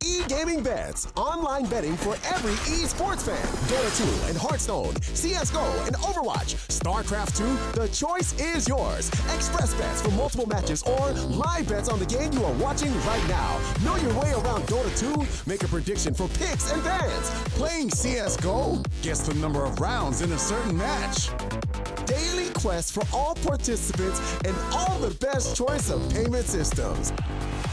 E-gaming bets, online betting for every esports fan. Dota 2 and Hearthstone, CSGO and Overwatch, StarCraft 2, the choice is yours. Express bets for multiple matches or live bets on the game you are watching right now. Know your way around Dota 2? Make a prediction for picks and bans. Playing CSGO? Guess the number of rounds in a certain match. Daily quest for all participants and all the best choice of payment systems.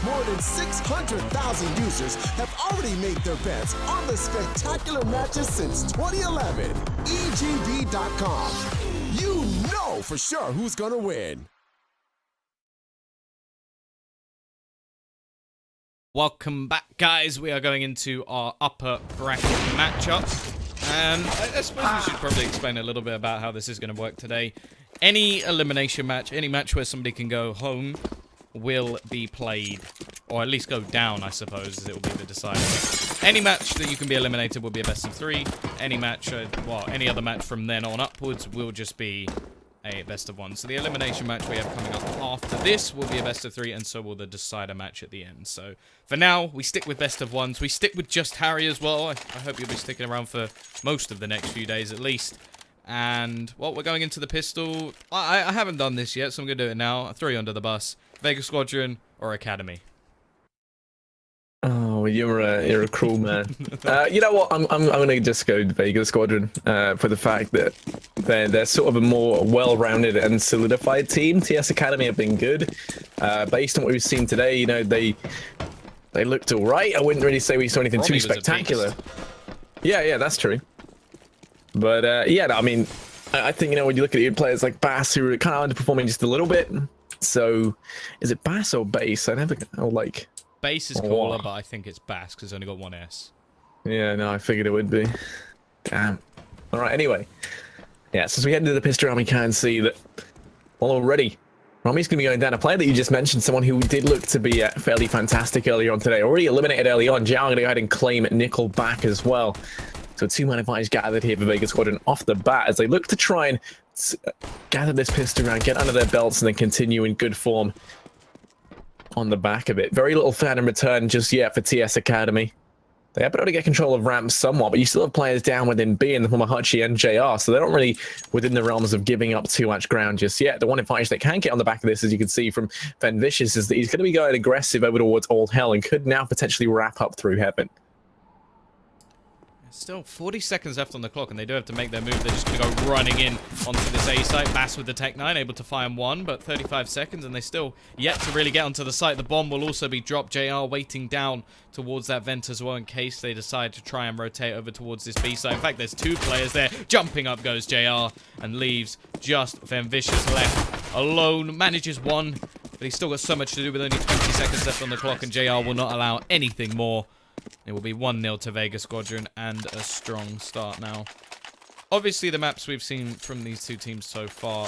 More than 600,000 users have already made their bets on the spectacular matches since 2011. EGB.com. You know for sure who's gonna win. Welcome back, guys. We are going into our upper bracket matchup. And I suppose we should probably explain a little bit about how this is going to work today. Any elimination match, any match where somebody can go home will be played, or at least go down, I suppose, as it will be the decider. Any match that you can be eliminated will be a best of 3. Any match, well, any other match from then on upwards will just be a best of 1. So the elimination match we have coming up after this will be a best of 3, and so will the decider match at the end. So for now, we stick with best of 1s. We stick with just Harry as well. I hope you'll be sticking around for most of the next few days at least. And, well, we're going into the pistol. I haven't done this yet, so I'm going to do it now. I'll throw you under the bus. Vega Squadron or Academy? Oh, you're a cruel man. You know what? I'm gonna just go Vega Squadron for the fact that they're sort of a more well-rounded and solidified team. TS.Academy have been good. Based on what we've seen today, you know, they looked all right. I wouldn't really say we saw anything too spectacular. Yeah, that's true. But yeah, I mean, I think, you know, when you look at players like Bass, who are kind of underperforming just a little bit. So, is it Bass or Base? Like. Base is cooler, but I think it's Bass because it's only got one S. Yeah, no, I figured it would be. Damn. All right, anyway. Yeah, since we head into the pistol round, we can see that, well, already, Rami's going to be going down. A player that you just mentioned, someone who did look to be fairly fantastic earlier on today. Already eliminated early on. Zhao going to go ahead and claim Nickel back as well. So 2-man advantage gathered here for Vega Squadron off the bat as they look to try and gather this pistol round, get under their belts, and then continue in good form on the back of it. Very little fan in return just yet for TS.Academy. They have been able to get control of ramps somewhat, but you still have players down within B in the form of Hutchie and JR, so they're not really within the realms of giving up too much ground just yet. The one advantage they can get on the back of this, as you can see from Vicious, is that he's going to be going aggressive over towards All Hell and could now potentially wrap up through Heaven. Still 40 seconds left on the clock, and they do have to make their move. They're just going to go running in onto this A site. Bass with the Tech 9, able to fire 1, but 35 seconds, and they still yet to really get onto the site. The bomb will also be dropped. JR waiting down towards that vent as well in case they decide to try and rotate over towards this B site. In fact, there's 2 players there. Jumping up goes JR and leaves just Vicious left alone. Manages 1, but he's still got so much to do with only 20 seconds left on the clock, and JR will not allow anything more. It will be 1-0 to Vega Squadron and a strong start now. Obviously, the maps we've seen from these two teams so far,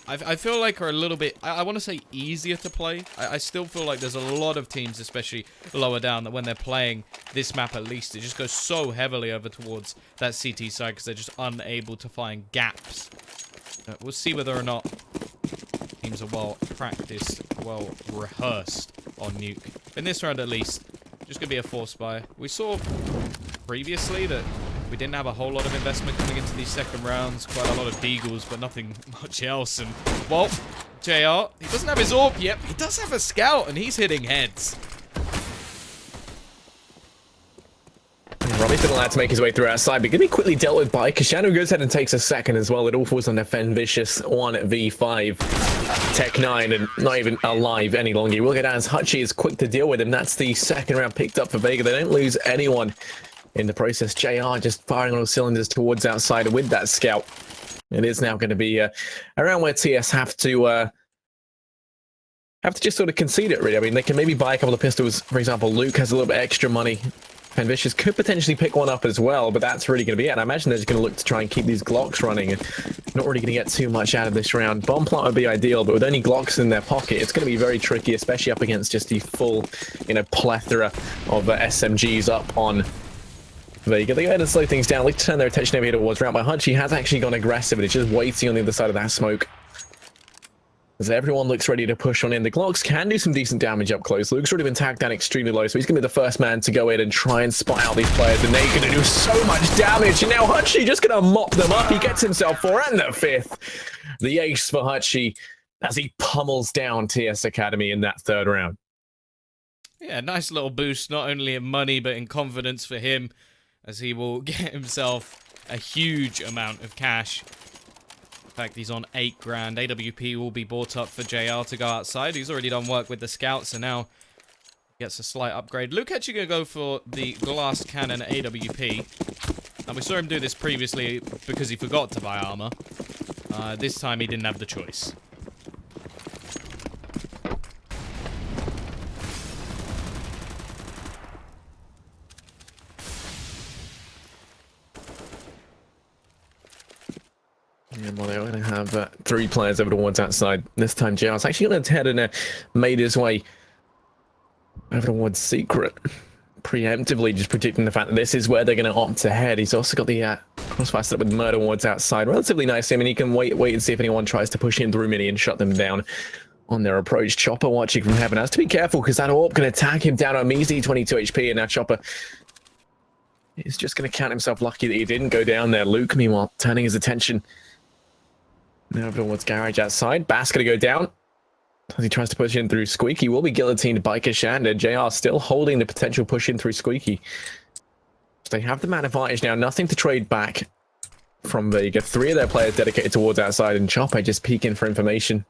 I feel like are a little bit, I want to say easier to play. I still feel like there's a lot of teams, especially lower down, that when they're playing this map at least, it just goes so heavily over towards that CT side because they're just unable to find gaps. We'll see whether or not teams are well practiced, well rehearsed on nuke. In this round at least, just going to be a force buy. We saw previously that we didn't have a whole lot of investment coming into these second rounds. Quite a lot of deagles, but nothing much else. And, well, JR, he doesn't have his AWP yet. He does have a scout, and he's hitting heads. Robbie's been allowed to make his way through our side, but going to be quickly dealt with by Kashano. Goes ahead and takes a second as well. It all falls on their Vicious 1v5. Tech 9 and not even alive any longer. He will get down as Hutchie is quick to deal with him. That's the second round picked up for Vega. They don't lose anyone in the process. JR just firing on all cylinders towards outside with that scout. It is now going to be around where TS have to just sort of concede it, really. I mean, they can maybe buy a couple of pistols. For example, Luke has a little bit extra money. And Vicious could potentially pick one up as well, but that's really going to be it. And I imagine they're just going to look to try and keep these Glocks running and not really going to get too much out of this round. Bomb plant would be ideal, but with only Glocks in their pocket, it's going to be very tricky, especially up against just the full, you know, plethora of SMGs up on Vega. They go ahead and slow things down. Look to turn their attention over here towards round, but Hutchie has actually gone aggressive and it's just waiting on the other side of that smoke. As everyone looks ready to push on in. The Glocks can do some decent damage up close. Luke's already been tagged down extremely low, so he's going to be the first man to go in and try and spy out these players, and they're going to do so much damage. And now Hutchie just going to mop them up. He gets himself 4 and the 5th. The ace for Hutchie as he pummels down TS.Academy in that 3rd round. Yeah, nice little boost, not only in money, but in confidence for him, as he will get himself a huge amount of cash. In fact, he's on 8 grand. AWP will be bought up for JR to go outside. He's already done work with the scouts, and now gets a slight upgrade. Luke actually going to go for the glass cannon AWP. And we saw him do this previously because he forgot to buy armor. This time he didn't have the choice. Yeah, well, they're going to have 3 players over towards outside. This time, JR's actually going to head and made his way over towards Secret. Preemptively just predicting the fact that this is where they're going to opt to head. He's also got the crossfire set up with Murder towards outside. Relatively nice. I mean, he can wait and see if anyone tries to push in through mini and shut them down on their approach. Chopper watching from heaven. Has to be careful because that AWP going to tag him down on a measly 22 HP, and now Chopper is just going to count himself lucky that he didn't go down there. Luke, meanwhile, turning his attention now over towards garage outside. Bass going to go down as he tries to push in through Squeaky. Will be guillotined by Kashanda. JR still holding the potential push in through Squeaky. They have the man advantage now. Nothing to trade back from Vega. 3 of their players dedicated towards outside, and Chopper just peeking for information.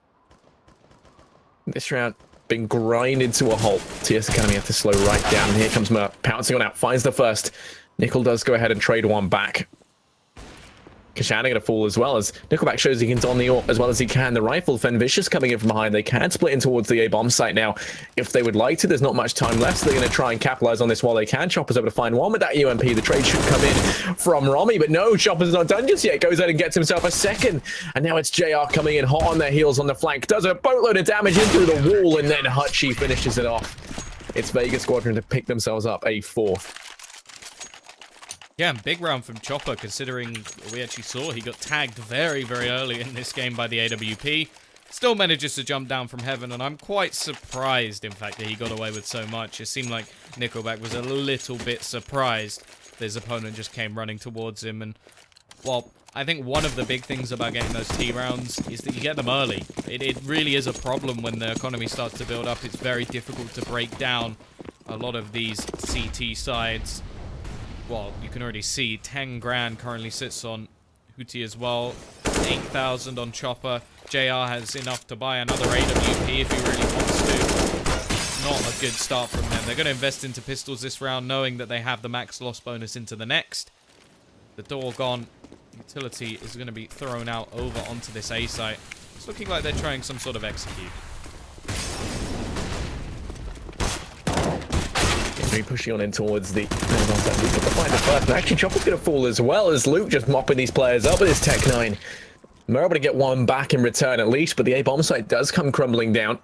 This round been grinded to a halt. TS.Academy have to slow right down. And here comes Murph pouncing on out. Finds the first. Nickel does go ahead and trade one back. Kashana going to fall as well, as Nickelback shows he can don the AWP as well as he can. The rifle, Fen Vicious coming in from behind. They can split in towards the A-bomb site now if they would like to. There's not much time left, so they're going to try and capitalize on this while they can. Chopper's able to find one with that UMP. The trade should come in from Romy, but no, Chopper's not done just yet. Goes out and gets himself a second, and now it's JR coming in hot on their heels on the flank. Does a boatload of damage in through the wall, and then Hutchie finishes it off. It's Vega Squadron to pick themselves up a 4th. Yeah, big round from Chopper, considering we actually saw he got tagged very, very early in this game by the AWP. Still manages to jump down from heaven, and I'm quite surprised, in fact, that he got away with so much. It seemed like Nickelback was a little bit surprised that his opponent just came running towards him. And, well, I think one of the big things about getting those T rounds is that you get them early. It really is a problem when the economy starts to build up. It's very difficult to break down a lot of these CT sides. Well, you can already see 10 grand currently sits on Hootie as well. 8,000 on Chopper. JR has enough to buy another AWP if he really wants to. Not a good start from them. They're going to invest into pistols this round, knowing that they have the max loss bonus into the next. The door gone. Utility is going to be thrown out over onto this A site. It's looking like they're trying some sort of execute. Pushing on in towards the first. Actually, Chopper's going to fall as well, as Luke just mopping these players up with his Tech 9. They're able to get one back in return at least, but the A-bomb site does come crumbling down.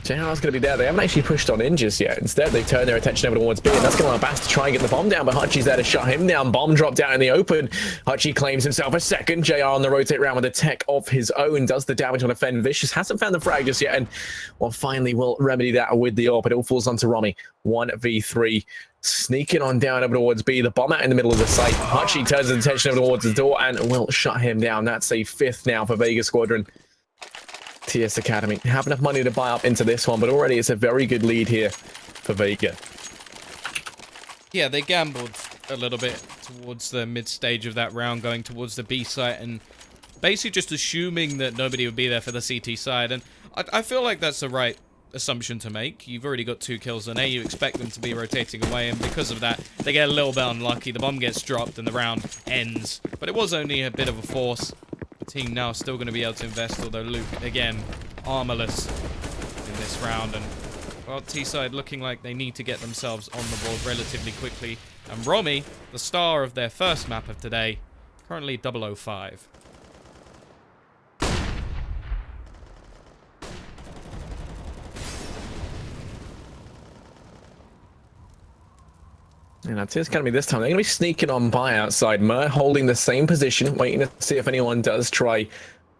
JR's going to be there. They haven't actually pushed on in just yet. Instead, they turn their attention over towards B, and that's going to allow Bass to try and get the bomb down, but Hutchie's there to shut him down. Bomb dropped down in the open. Hutchie claims himself a second. JR on the rotate round with a tech of his own. Does the damage on a Fen Vicious. Hasn't found the frag just yet, and well, finally will remedy that with the AWP. It all falls onto Romy. 1v3. Sneaking on down over towards B. The bomb out in the middle of the site. Hutchie turns his attention over towards the door and will shut him down. That's a 5th now for Vega Squadron. TS.Academy have enough money to buy up into this one, but already it's a very good lead here for Vega. Yeah, they gambled a little bit towards the mid-stage of that round, going towards the B site, and basically just assuming that nobody would be there for the CT side. And I feel like that's the right assumption to make. You've already got 2 kills on A, you expect them to be rotating away, and because of that, they get a little bit unlucky. The bomb gets dropped and the round ends, but it was only a bit of a force. Team now still going to be able to invest, although Luke, again, armorless in this round. And, well, T-side looking like they need to get themselves on the board relatively quickly. And Romy, the star of their first map of today, currently 005. And that's going to be this time. They're going to be sneaking on by outside. Mur holding the same position, waiting to see if anyone does try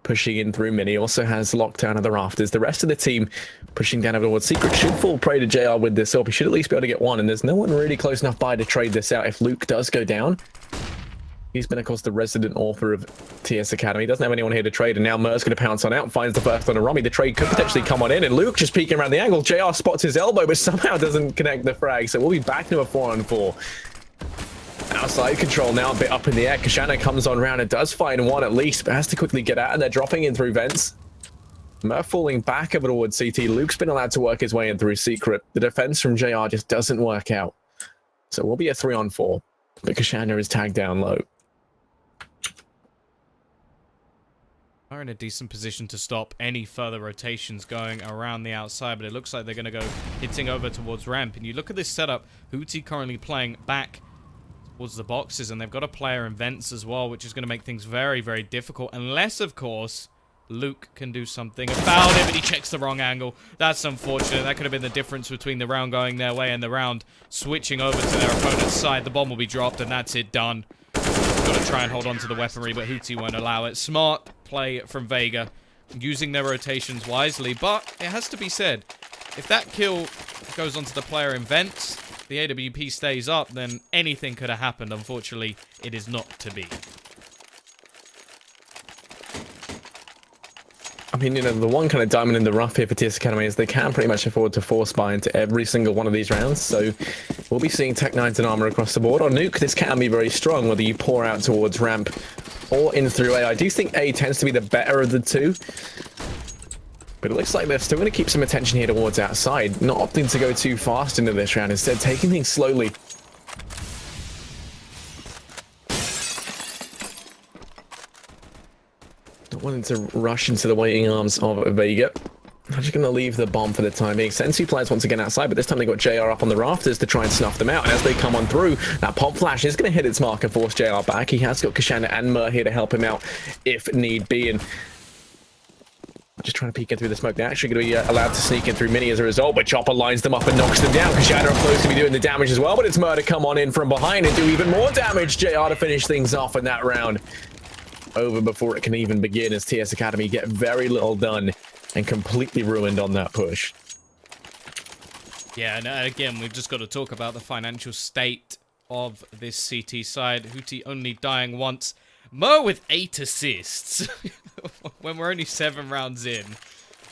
pushing in through Mini, also has lockdown of the rafters. The rest of the team pushing down over towards Secret should fall prey to JR with this up. He should at least be able to get one, and there's no one really close enough by to trade this out if Luke does go down. He's been, of course, the resident author of TS.Academy. Doesn't have anyone here to trade, and now Mer's going to pounce on out, finds the first on a Rummy. The trade could potentially come on in, and Luke just peeking around the angle. JR spots his elbow, but somehow doesn't connect the frag, so we'll be back to a 4-on-4. Outside control now a bit up in the air. Kashana comes on round and does find one at least, but has to quickly get out, and they're dropping in through vents. Mer falling back over towards CT. Luke's been allowed to work his way in through Secret. The defense from JR just doesn't work out. So we'll be a 3-on-4, but Kashana is tagged down low. Are in a decent position to stop any further rotations going around the outside, but it looks like they're going to go hitting over towards ramp. And you look at this setup, Hootie currently playing back towards the boxes, and they've got a player in vents as well, which is going to make things very, very difficult, unless, of course, Luke can do something about it, but he checks the wrong angle. That's unfortunate. That could have been the difference between the round going their way and the round switching over to their opponent's side. The bomb will be dropped, and that's it, done. Got to try and hold on to the weaponry, but Hootie won't allow it. Smart play from Vega, using their rotations wisely, but it has to be said, if that kill goes onto the player in vents, the AWP stays up, then anything could have happened. Unfortunately, it is not to be. I mean, you know, the one kind of diamond in the rough here for TS.Academy is they can pretty much afford to force buy into every single one of these rounds. So we'll be seeing Tech 9s and armor across the board. On nuke, this can be very strong, whether you pour out towards ramp or in through A. I do think A tends to be the better of the two. But it looks like they're still going to keep some attention here towards outside, not opting to go too fast into this round, instead taking things slowly. Not wanting to rush into the waiting arms of Vega. I'm just going to leave the bomb for the time being. Sensu players once again outside, but this time they got JR up on the rafters to try and snuff them out. And as they come on through, that pop flash is going to hit its mark and force JR back. He has got Kashana and Mer here to help him out if need be. And just trying to peek in through the smoke. They're actually going to be allowed to sneak in through Mini as a result, but Chopper lines them up and knocks them down. Kashana up close to be doing the damage as well, but it's Mer to come on in from behind and do even more damage. JR to finish things off in that round. Over before it can even begin, as TS.Academy get very little done and completely ruined on that push. Yeah, and again, we've just got to talk about the financial state of this CT side. Hootie only dying once. Mo with 8 assists when we're only 7 rounds in.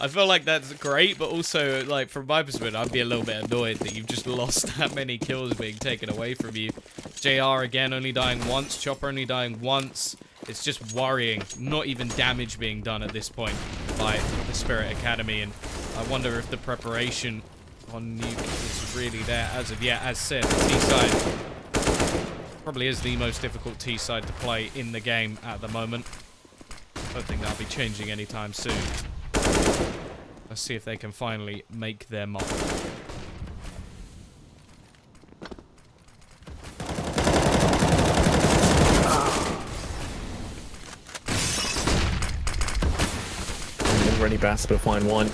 I feel like that's great, but also, like, from my perspective, I'd be a little bit annoyed that you've just lost that many kills being taken away from you. JR, again, only dying once. Chopper only dying once. It's just worrying. Not even damage being done at this point by the Spirit Academy. And I wonder if the preparation on nuke is really there as of yet. As said, the T-side probably is the most difficult T-side to play in the game at the moment. I don't think that'll be changing anytime soon. Let's see if they can finally make their mark. Already Bass will find one.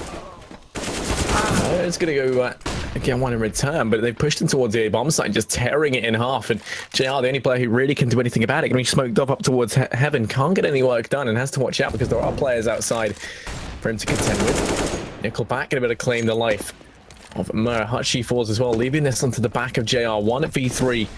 It's going to go get one in return, but they've pushed him towards the A bomb site, just tearing it in half. And JR, the only player who really can do anything about it, going to be smoked up towards heaven. Can't get any work done and has to watch out because there are players outside for him to contend with. Nickelback going to be able to claim the life of Mer. Hutchie falls as well, leaving this onto the back of JR. 1v3.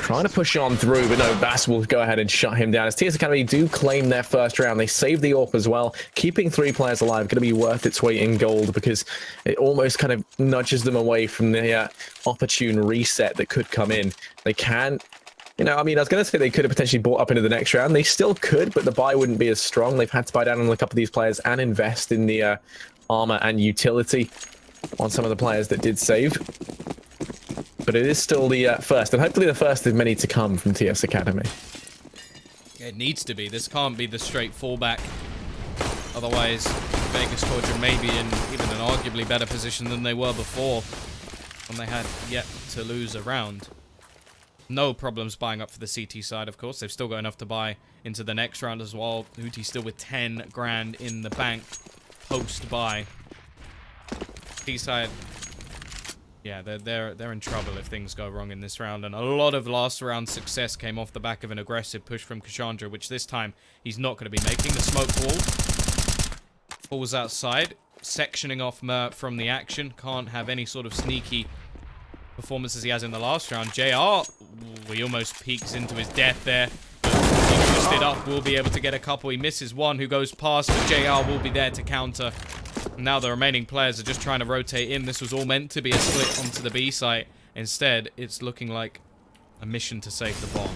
Trying to push on through, but no, Bass will go ahead and shut him down. As TS.Academy do claim their first round, they save the AWP as well. Keeping 3 players alive going to be worth its weight in gold because it almost kind of nudges them away from the opportune reset that could come in. They can, you know, I mean, I was going to say they could have potentially bought up into the next round. They still could, but the buy wouldn't be as strong. They've had to buy down on a couple of these players and invest in the armor and utility on some of the players that did save. But it is still the first, and hopefully the first of many to come from TS.Academy. It needs to be. This can't be the straight fallback. Otherwise, Vega Squadron may be in even an arguably better position than they were before, when they had yet to lose a round. No problems buying up for the CT side, of course. They've still got enough to buy into the next round as well. Hootie still with 10 grand in the bank post-buy. T side Yeah, they're in trouble if things go wrong in this round, and a lot of last round success came off the back of an aggressive push from Cassandra, which this time he's not going to be making. The smoke wall falls outside, sectioning off Mert from the action. Can't have any sort of sneaky performances he has in the last round. JR, he almost peeks into his death there. But he boosted up, will be able to get a couple. He misses one who goes past, but JR will be there to counter. Now the remaining players are just trying to rotate in. This was all meant to be a split onto the B site. Instead, it's looking like a mission to save the bomb.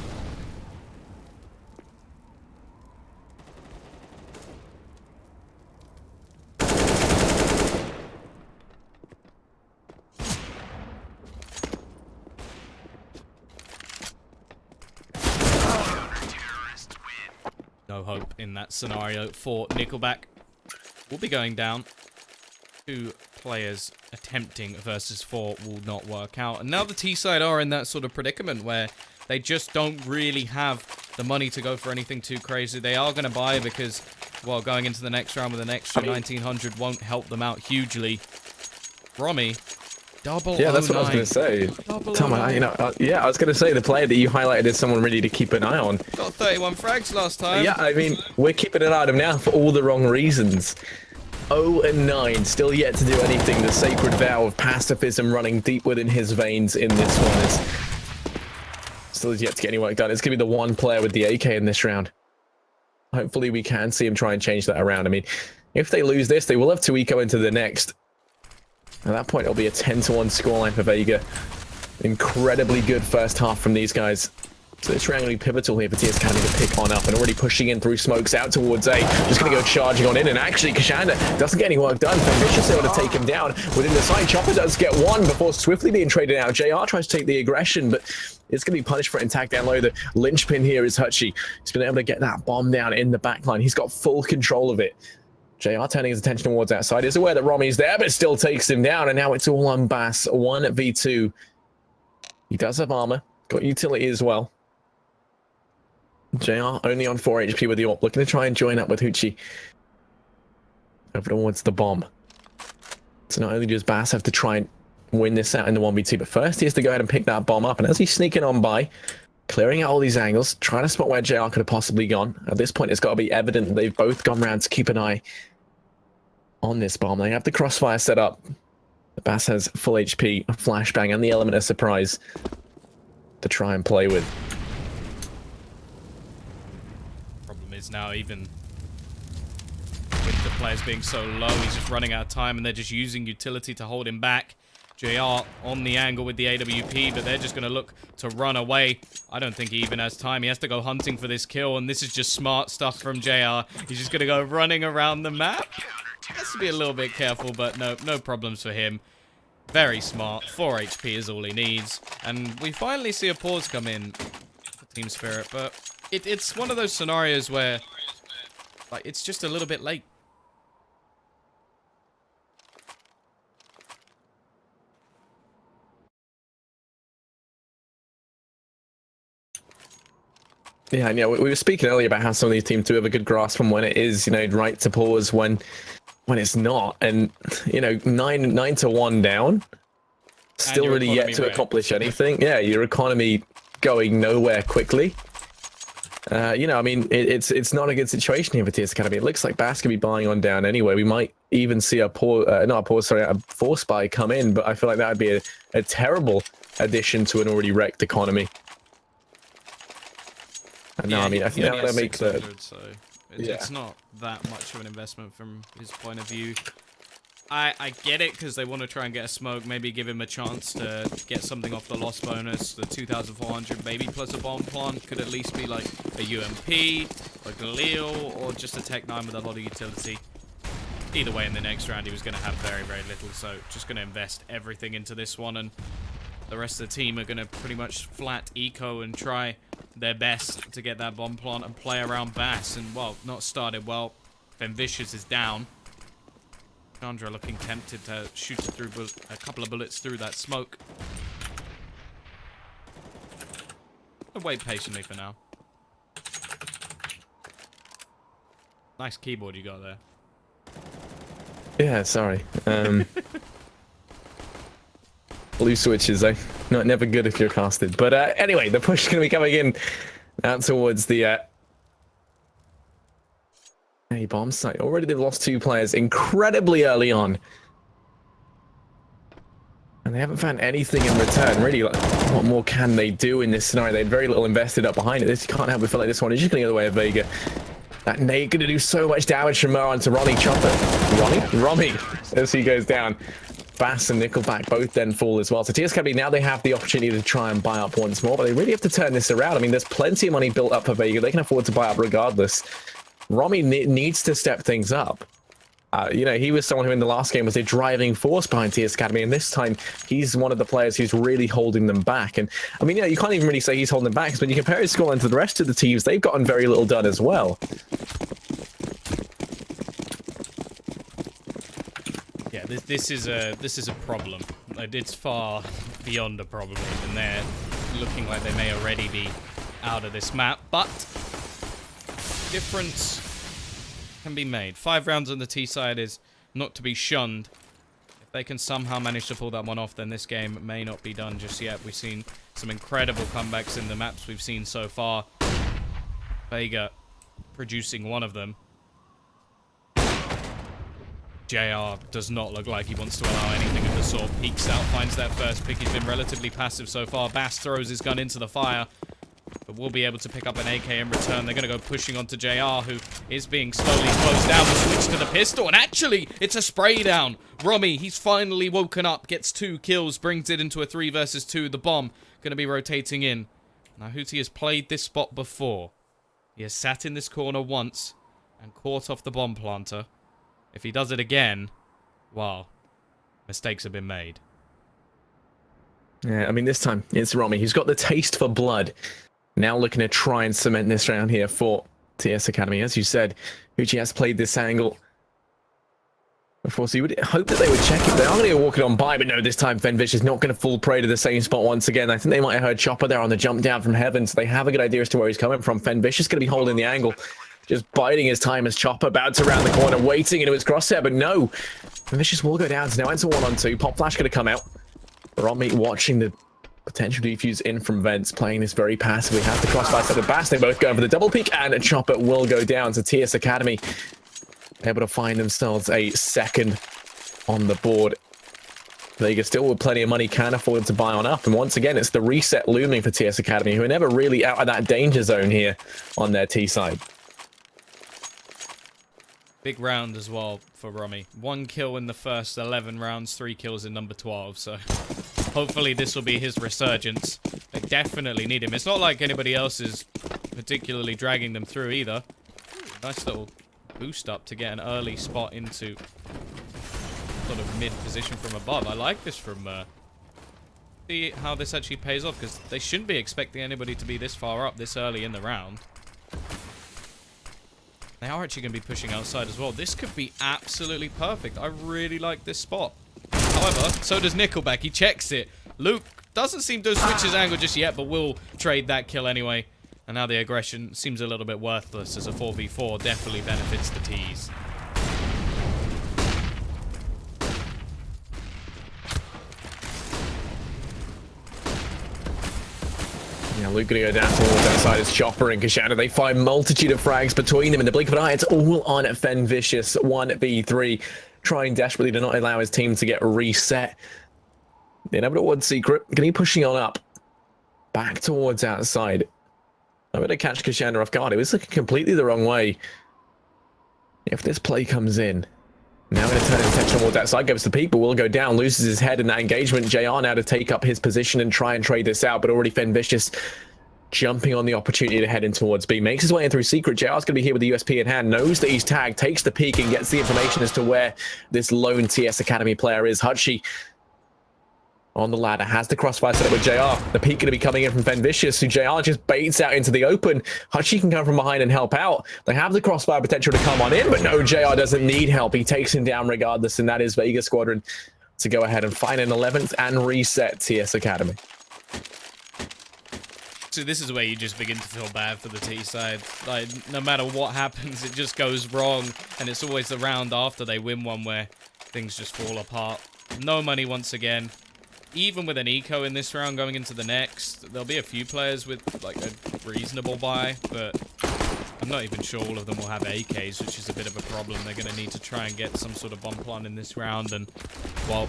No hope in that scenario for Nickelback. Will be going down. 2 players attempting versus 4 will not work out. And now the T side are in that sort of predicament where they just don't really have the money to go for anything too crazy. They are going to buy because, well, going into the next round with an extra 1900 won't help them out hugely. Romy, double. Yeah, that's what I was going to say. Tom, yeah, I was going to say the player that you highlighted is someone really to keep an eye on. Got 31 frags last time. Yeah, I mean, we're keeping an eye on him now for all the wrong reasons. 0-9, still yet to do anything. The sacred vow of pacifism running deep within his veins in this one is still yet to get any work done. It's going to be the one player with the AK in this round. Hopefully we can see him try and change that around. I mean, if they lose this, they will have to eco into the next. At that point, it'll be a 10-1 scoreline for Vega. Incredibly good first half from these guys. So it's really pivotal here for TS.Academy to pick on up and already pushing in through smokes out towards A. Just going to go charging on in, and actually Cassandra doesn't get any work done. Vicious able to take him down within the side. Chopper does get one before swiftly being traded out. JR tries to take the aggression, but it's going to be punished for it intact down low. The linchpin here is Hutchie. He's been able to get that bomb down in the backline. He's got full control of it. JR turning his attention towards outside. He's aware that Romy's there, but still takes him down, and now it's all on Bass. 1v2. He does have armor. Got utility as well. JR only on 4 HP with the AWP, looking to try and join up with Hoochie over towards the bomb. So not only does Bass have to try and win this out in the 1v2, but first he has to go ahead and pick that bomb up. And as he's sneaking on by, clearing out all these angles, trying to spot where JR could have possibly gone. At this point, it's got to be evident that they've both gone round to keep an eye on this bomb. They have the crossfire set up. The Bass has full HP, a flashbang, and the element of surprise to try and play with. Is now even with the players being so low, he's just running out of time and they're just using utility to hold him back. JR on the angle with the AWP, but they're just going to look to run away. I don't think he even has time. He has to go hunting for this kill, and this is just smart stuff from JR. He's just going to go running around the map. Has to be a little bit careful, but no problems for him. Very smart. 4 HP is all he needs. And we finally see a pause come in for Team Spirit, but it's one of those scenarios where, like, it's just a little bit late. Yeah, and we were speaking earlier about how some of these teams do have a good grasp on when it is, right to pause, when it's not, and 9-1 down, still really yet to accomplish anything. Yeah, your economy going nowhere quickly. I mean, it's not a good situation here for TS.Academy. It looks like Bass could be buying on down anyway. We might even see a force buy come in, but I feel like that would be a terrible addition to an already wrecked economy. And no, I mean, I think that makes it. So it's not that much of an investment from his point of view. I get it, because they want to try and get a smoke, maybe give him a chance to get something off the loss bonus. The 2,400 maybe plus a bomb plant could at least be like a UMP, a Galil, or just a Tech 9 with a lot of utility. Either way, in the next round, he was going to have very, very little, so just going to invest everything into this one, and the rest of the team are going to pretty much flat eco and try their best to get that bomb plant and play around Bass. And, well, not started well. Vicious is down. Chandra looking tempted to shoot through a couple of bullets through that smoke. I'll wait patiently for now. Nice keyboard you got there. Yeah, sorry. Blue switches, though. Never good if you're casted. But anyway, the push is going to be coming in out towards the A bomb site. Already they've lost 2 players incredibly early on. And they haven't found anything in return. Really, like, what more can they do in this scenario? They had very little invested up behind it. This, you can't help but feel like this one is just going to go the way of Vega. That nade going to do so much damage from Mo onto Ronnie Chopper. Romy, as he goes down. Bass and Nickelback both then fall as well. So TS.Academy, now they have the opportunity to try and buy up once more, but they really have to turn this around. I mean, there's plenty of money built up for Vega. They can afford to buy up regardless. Romy needs to step things up. You know, he was someone who in the last game was a driving force behind TS.Academy, and this time he's one of the players who's really holding them back. And I mean, yeah, you can't even really say he's holding them back, because when you compare his scoreline to the rest of the teams, they've gotten very little done as well. Yeah, this is a problem. Like, it's far beyond a problem. Even they're looking like they may already be out of this map, but difference can be made. 5 rounds on the T side is not to be shunned. If they can somehow manage to pull that one off, then this game may not be done just yet. We've seen some incredible comebacks in the maps we've seen so far. Vega producing one of them. JR does not look like he wants to allow anything of the sort. Peeks out, finds that first pick. He's been relatively passive so far. Bass throws his gun into the fire, but will be able to pick up an AK in return. They're going to go pushing onto JR, who is being slowly closed down. The switch to the pistol, and actually, it's a spray down. Romy, he's finally woken up, gets 2 kills, brings it into a 3 versus 2. The bomb going to be rotating in. Now, Hootie has played this spot before. He has sat in this corner once and caught off the bomb planter. If he does it again, well, mistakes have been made. Yeah, I mean, this time it's Romy. He's got the taste for blood. Now looking to try and cement this round here for TS.Academy. As you said, Uchi has played this angle before, so you would hope that they would check it. They are going to walk it on by, but no, this time Fenvish is not going to fall prey to the same spot once again. I think they might have heard Chopper there on the jump down from heaven, so they have a good idea as to where he's coming from. Fenvish is going to be holding the angle, just biding his time as Chopper bounces around the corner, waiting into his crosshair, but no. Fenvicious will go down, so now it's a 1-on-2. Pop Flash going to come out. Romy watching the potential defuse in from vents, playing this very passively. Has the crossfire set of Bass. They both go for the double peek, and Chopper will go down. So TS.Academy able to find themselves a second on the board. Vega still with plenty of money, can afford to buy on up. And once again, it's the reset looming for TS.Academy, who are never really out of that danger zone here on their T side. Big round as well for Romy. 1 kill in the first 11 rounds, 3 kills in number 12. So hopefully this will be his resurgence. They definitely need him. It's not like anybody else is particularly dragging them through either. Nice little boost up to get an early spot into sort of mid position from above. I like this from see how this actually pays off, because they shouldn't be expecting anybody to be this far up this early in the round. They are actually going to be pushing outside as well. This could be absolutely perfect. I really like this spot. However, so does Nickelback. He checks it. Luke doesn't seem to switch his angle just yet, but will trade that kill anyway. And now the aggression seems a little bit worthless, as a 4v4 definitely benefits the T's. Yeah, Luke gonna go down towards that side as Chopper and Kashana. They find multitude of frags between them in the blink of an eye. It's all on Fenvicious. 1v3, trying desperately to not allow his team to get reset. The inevitable one secret. Gonna be pushing on up. Back towards outside. I'm gonna catch Kashana off guard. It was looking completely the wrong way. If this play comes in, now going to turn his attention towards that side, goes to the peak, but will go down, loses his head in that engagement. JR now to take up his position and try and trade this out, but already Fenvicious jumping on the opportunity to head in towards B. Makes his way in through secret. JR's going to be here with the USP in hand, knows that he's tagged, takes the peek and gets the information as to where this lone TS.Academy player is. Hutchie on the ladder, has the crossfire set up with JR. The peek going to be coming in from Fenvicious, who JR just baits out into the open. Hutchie can come from behind and help out. They have the crossfire potential to come on in, but no, JR doesn't need help. He takes him down regardless, and that is Vega Squadron to go ahead and find an 11th and reset TS.Academy. So this is where you just begin to feel bad for the T side. Like, no matter what happens, it just goes wrong, and it's always the round after they win one where things just fall apart. No money once again. even with an eco in this round going into the next, there'll be a few players with like a reasonable buy, but I'm not even sure all of them will have AKs, which is a bit of a problem. They're going to need to try and get some sort of bomb plant in this round, and, well,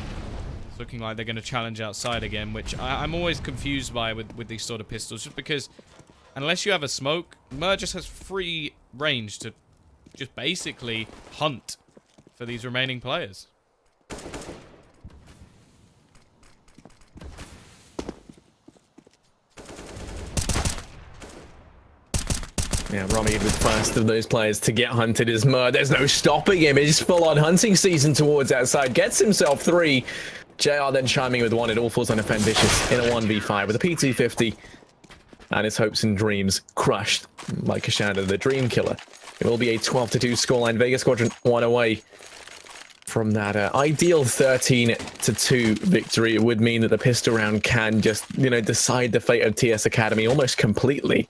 it's looking like they're going to challenge outside again, which I'm always confused by with these sort of pistols, just because unless you have a smoke, Mer just has free range to just basically hunt for these remaining players. Yeah, Romy was first of those players to get hunted as Mer. There's no stopping him. It's full-on hunting season towards outside. Gets himself 3. JR then chiming with 1. It all falls on a Vicious in a 1v5 with a P250. And his hopes and dreams crushed like a shadow. The dream killer. It will be a 12-2 scoreline. Vega Squadron 1 away from that ideal 13-2 victory. It would mean that the pistol round can just, you know, decide the fate of TS.Academy almost completely.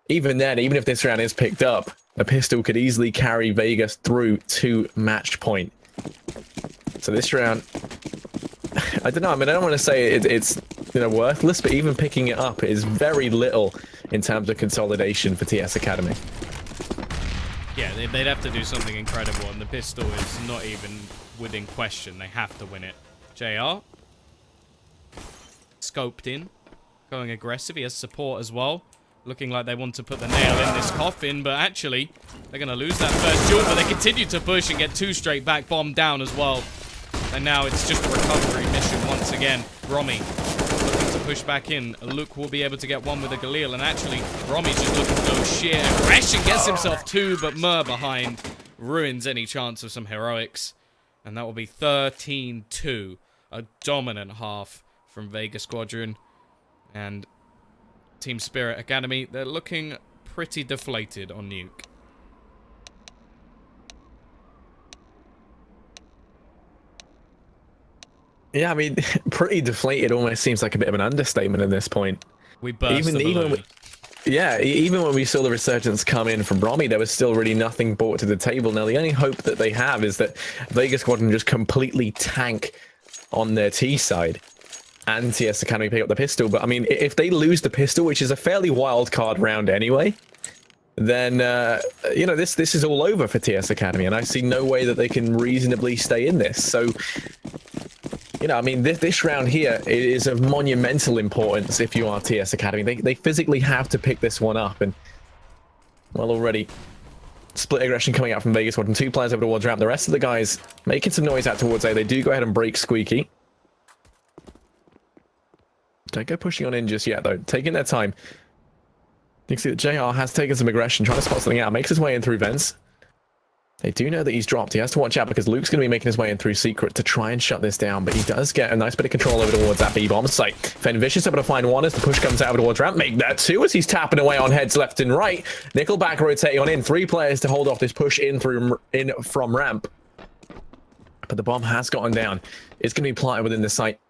Even then, even if this round is picked up, a pistol could easily carry Vegas through to match point. So this round, I don't know. I mean, I don't want to say it's you know, worthless, but even picking it up is very little in terms of consolidation for TS.Academy. Yeah, they'd have to do something incredible, and the pistol is not even within question. They have to win it. JR. Scoped in. Going aggressive. He has support as well. Looking like they want to put the nail in this coffin, but actually, they're going to lose that first duel, but they continue to push and get 2 straight back, bomb down as well. And now it's just a recovery mission once again. Romy looking to push back in. Luke will be able to get 1 with a Galil, and actually, Romy's just looking to go sheer aggression, gets himself 2, but Mer behind ruins any chance of some heroics. And that will be 13-2, a dominant half from Vega Squadron. And Team Spirit Academy, they're looking pretty deflated on nuke. Yeah, I mean, pretty deflated almost seems like a bit of an understatement at this point. We burst the balloon. Yeah, even when we saw the resurgence come in from Romy, there was still really nothing brought to the table. Now, the only hope that they have is that Vega Squadron just completely tank on their T side. And TS.Academy pick up the pistol, but I mean, if they lose the pistol, which is a fairly wild card round anyway, then you know, this is all over for TS.Academy, and I see no way that they can reasonably stay in this. So, you know, I mean, this round here is of monumental importance if you are TS.Academy. They physically have to pick this one up, and well, already split aggression coming out from Vega Squadron. 2 players over towards ramp. The rest of the guys making some noise out towards A. They do go ahead and break Squeaky. Don't go pushing on in just yet, though. Taking their time. You can see that JR has taken some aggression, trying to spot something out. Makes his way in through vents. They do know that he's dropped. He has to watch out because Luke's going to be making his way in through secret to try and shut this down. But he does get a nice bit of control over towards that B-bomb site. Vicious able to find 1 as the push comes out over towards ramp. Make that 2 as he's tapping away on heads left and right. Nickelback rotating on in. 3 players to hold off this push in from ramp. But the bomb has gotten down. It's going to be planted within the site.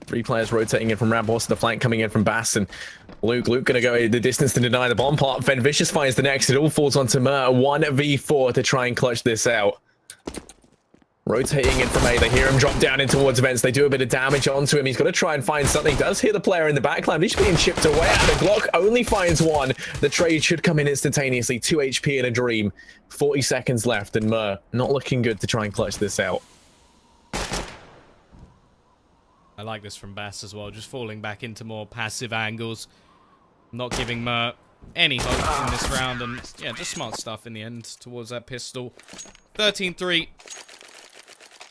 3 players rotating in from ramp, also the flank coming in from Bass, and Luke going to go the distance to deny the bomb plot. Vicious finds the next. It all falls onto Mer. 1v4 to try and clutch this out. Rotating in from A. They hear him drop down in towards vents. They do a bit of damage onto him. He's got to try and find something. Does hear the player in the backline. He's being chipped away at. The Glock only finds 1. The trade should come in instantaneously. 2 HP in a dream. 40 seconds left, and Mer not looking good to try and clutch this out. I like this from Bass as well, just falling back into more passive angles, not giving Mer any hope in this round, and yeah, just smart stuff in the end towards that pistol. 13-3,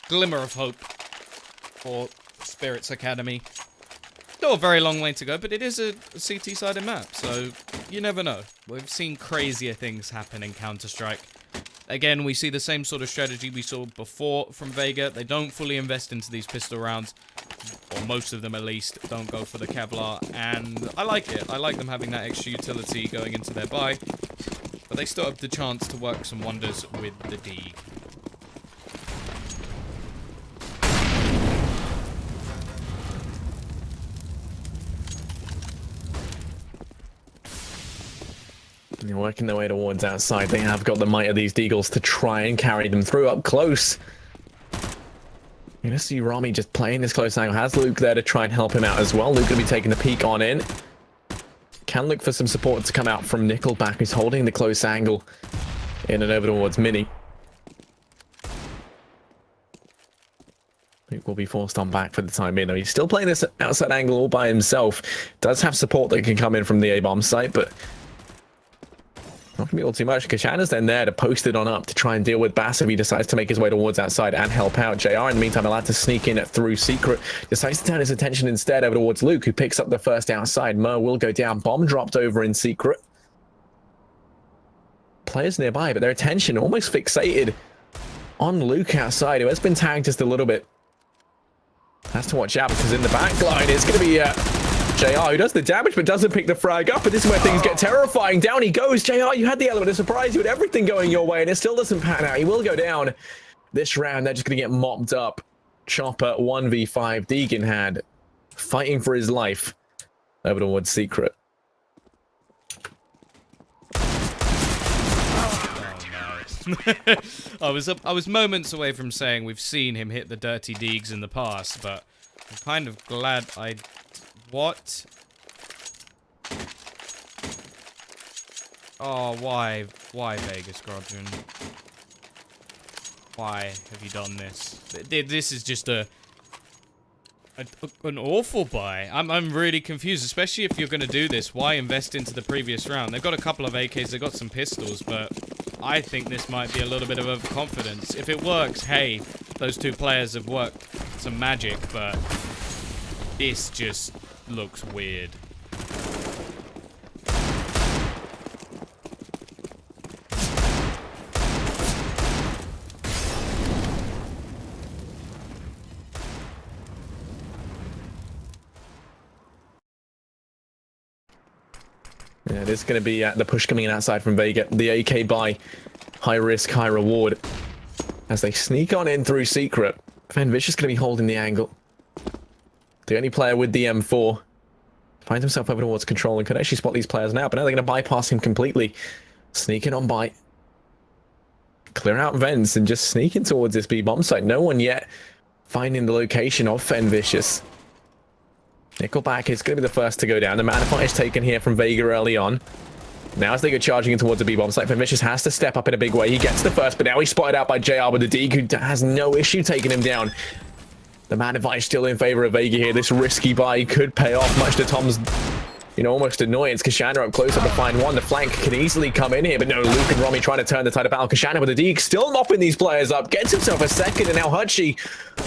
glimmer of hope for Spirits Academy. Still a very long way to go, but it is a CT-sided map, so you never know. We've seen crazier things happen in Counter-Strike. Again, we see the same sort of strategy we saw before from Vega. They don't fully invest into these pistol rounds, or most of them at least don't go for the Kevlar, and I like it. I like them having that extra utility going into their buy, but they still have the chance to work some wonders with the Deeg. They're working their way towards outside. They have got the might of these Deagles to try and carry them through up close. You're gonna see Rami just playing this close angle. Has Luke there to try and help him out as well. Luke gonna be taking the peek on in. Can look for some support to come out from Nickelback, who's holding the close angle in and over towards Mini. Luke will be forced on back for the time being, though. He's still playing this outside angle all by himself. Does have support that can come in from the A-bomb site, but not going to be all too much. Kashana's then there to post it on up to try and deal with Bass if he decides to make his way towards outside and help out. JR, in the meantime, allowed to sneak in through Secret. Decides to turn his attention instead over towards Luke, who picks up the first outside. Mer will go down. Bomb dropped over in Secret. Players nearby, but their attention almost fixated on Luke outside, who has been tagged just a little bit. Has to watch out because in the back line it's going to be JR who does the damage but doesn't pick the frag up. But this is where things get terrifying. Down he goes. JR, you had the element of surprise. You had everything going your way and it still doesn't pan out. He will go down this round. They're just going to get mopped up. Chopper 1v5. Deegan had fighting for his life over towards Secret. I was moments away from saying we've seen him hit the dirty Deegs in the past, but I'm kind of glad I... What? Oh, why? Why, Vega Squadron? Why have you done this? This is just an awful buy. I'm really confused, especially if you're going to do this. Why invest into the previous round? They've got a couple of AKs, they've got some pistols, but I think this might be a little bit of overconfidence. If it works, hey, those two players have worked some magic, but this just looks weird. Yeah, it is going to be the push coming in outside from Vega. The AK buy, high risk, high reward. As they sneak on in through Secret. Van Vicious going to be holding the angle. The only player with the M4 finds himself over towards control and could actually spot these players now, but now they're going to bypass him completely. Sneaking on by. Clear out vents and just sneaking towards this B-bomb site. No one yet finding the location of Van Vicious. Nickelback is going to be the first to go down. The Manify is taken here from Vega early on. Now as they go charging in towards the B-bomb site, Van Vicious has to step up in a big way. He gets the first, but now he's spotted out by JR with the Deke, who has no issue taking him down. The Manify is still in favor of Vega here. This risky buy could pay off, much to Tom's, almost annoyance. Kashana up close up to find one. The flank can easily come in here, but no, Luke and Romy trying to turn the tide of battle. Kashana with the Deke, still mopping these players up. Gets himself a second, and now Hutchie,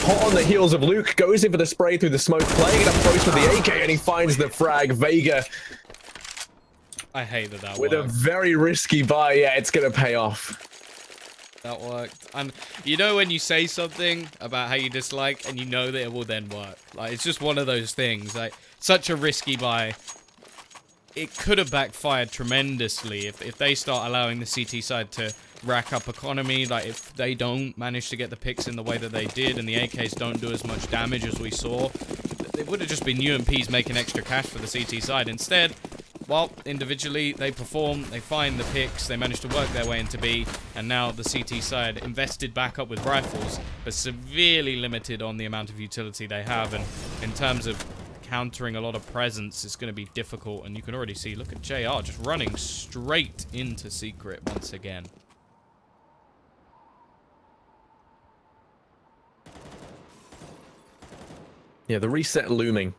hot on the heels of Luke, goes in for the spray through the smoke, playing it up close with the AK, and he finds the frag. Vega, I hate that with worked. a very risky buy. Yeah, it's going to pay off. That worked. And you know when you say something about how you dislike and you know that it will then work. Like, it's just one of those things. Like, such a risky buy. It could have backfired tremendously if they start allowing the CT side to rack up economy. Like, if they don't manage to get the picks in the way that they did and the AKs don't do as much damage as we saw, it would have just been UMPs making extra cash for the CT side. Instead, well, individually, they perform, they find the picks, they manage to work their way into B, and now the CT side invested back up with rifles, but severely limited on the amount of utility they have, and in terms of countering a lot of presence, it's going to be difficult, and you can already see, look at JR just running straight into Secret once again. Yeah, the reset looming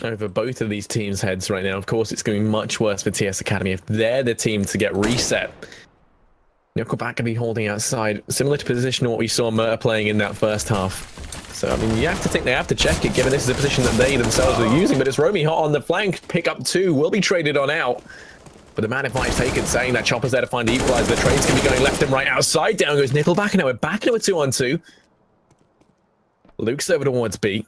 over both of these teams' heads right now. Of course, it's going to be much worse for TS.Academy if they're the team to get reset. Nickelback going to be holding outside, similar to position what we saw Murta playing in that first half. So, I mean, you have to think they have to check it, given this is a position that they themselves are using. But it's Romy hot on the flank. Pick up two will be traded on out. But the Manify is taken, saying that Chopper's there to find the equalizer. The trade's going to be going left and right outside. Down goes Nickelback, and now we're back into a 2-on-2. Luke's over towards B.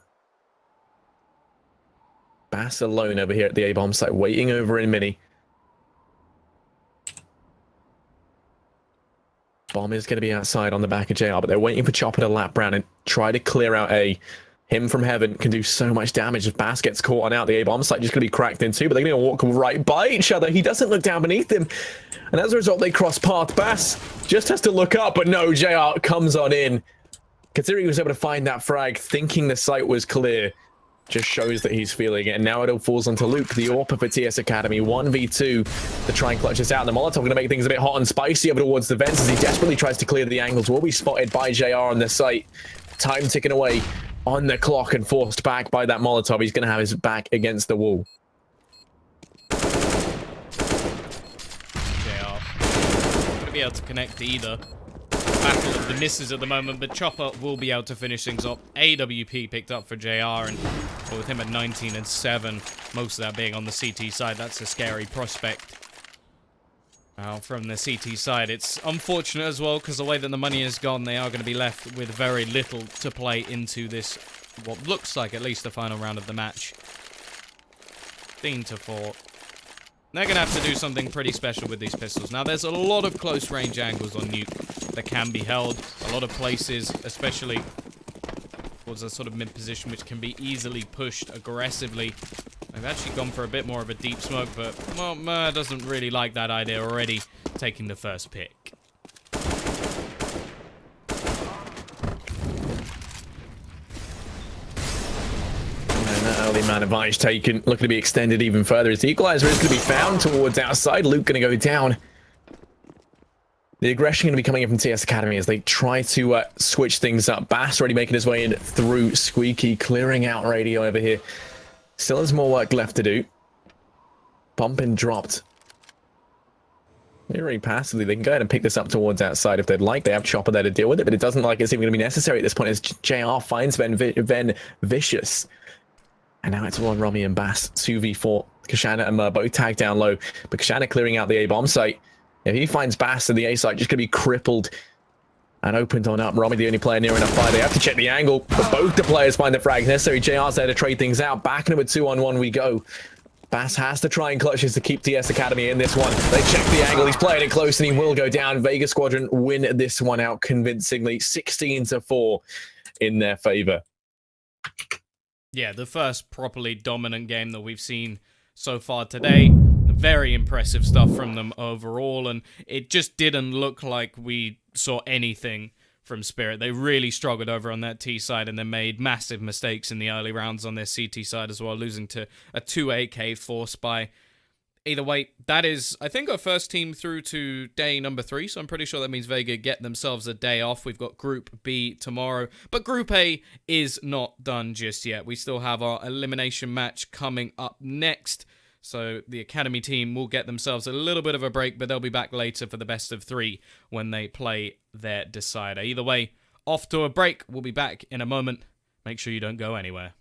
Bass alone over here at the A-bomb site, waiting over in Mini. Bomb is going to be outside on the back of JR, but they're waiting for Chopper to lap round and try to clear out A. Him from heaven can do so much damage. If Bass gets caught on out, the A-bomb site just going to be cracked in too, but they're going to walk right by each other. He doesn't look down beneath him, and as a result, they cross path. Bass just has to look up, but no, JR comes on in considering he was able to find that frag, thinking the site was clear, just shows that he's feeling it. And now it all falls onto Luke, the AWPer for TS.Academy. 1v2 to try and clutch this out. The Molotov going to make things a bit hot and spicy over towards the vents as he desperately tries to clear the angles. Will be spotted by JR on the site. Time ticking away on the clock and forced back by that Molotov. He's going to have his back against the wall. JR not going to be able to connect either. Battle of the misses at the moment, but Chopper will be able to finish things up. AWP picked up for JR, and with him at 19 and 7, most of that being on the CT side, that's a scary prospect. Now, from the CT side, it's unfortunate as well, because the way that the money has gone, they are going to be left with very little to play into this, what looks like at least the final round of the match. 15-4. They're going to have to do something pretty special with these pistols. Now, there's a lot of close range angles on nuke that can be held. A lot of places, especially towards a sort of mid position, which can be easily pushed aggressively. They've actually gone for a bit more of a deep smoke, but well, doesn't really like that idea already, taking the first pick. That early man advantage taken, looking to be extended even further as the equalizer is going to be found towards outside. Luke going to go down. The aggression going to be coming in from TS.Academy as they try to switch things up. Bass already making his way in through Squeaky, clearing out radio over here. Still has more work left to do. Bump and dropped. Very passively, they can go ahead and pick this up towards outside if they'd like. They have Chopper there to deal with it, but it doesn't like it's even going to be necessary at this point as JR finds Ven Vicious. And now it's all on Rummy and Bass. 2v4. Kashana and Mer both tagged down low, but Kashana clearing out the A-bomb site. If he finds Bass in the A site, just going to be crippled and opened on up. Rummy the only player near enough fire. They have to check the angle, but both the players find the frag necessary. JR's there to trade things out. Back in with 2-on-1 we go. Bass has to try and clutch this to keep TS.Academy in this one. They check the angle. He's playing it close and he will go down. Vega Squadron win this one out convincingly. 16-4 in their favor. Yeah, the first properly dominant game that we've seen so far today. Very impressive stuff from them overall, and it just didn't look like we saw anything from Spirit. They really struggled over on that T side, and they made massive mistakes in the early rounds on their CT side as well, losing to a 2AK force by. Either way, that is, I think, our first team through to day number 3, so I'm pretty sure that means Vega get themselves a day off. We've got Group B tomorrow, but Group A is not done just yet. We still have our elimination match coming up next, so the Academy team will get themselves a little bit of a break, but they'll be back later for the best of 3 when they play their decider. Either way, off to a break. We'll be back in a moment. Make sure you don't go anywhere.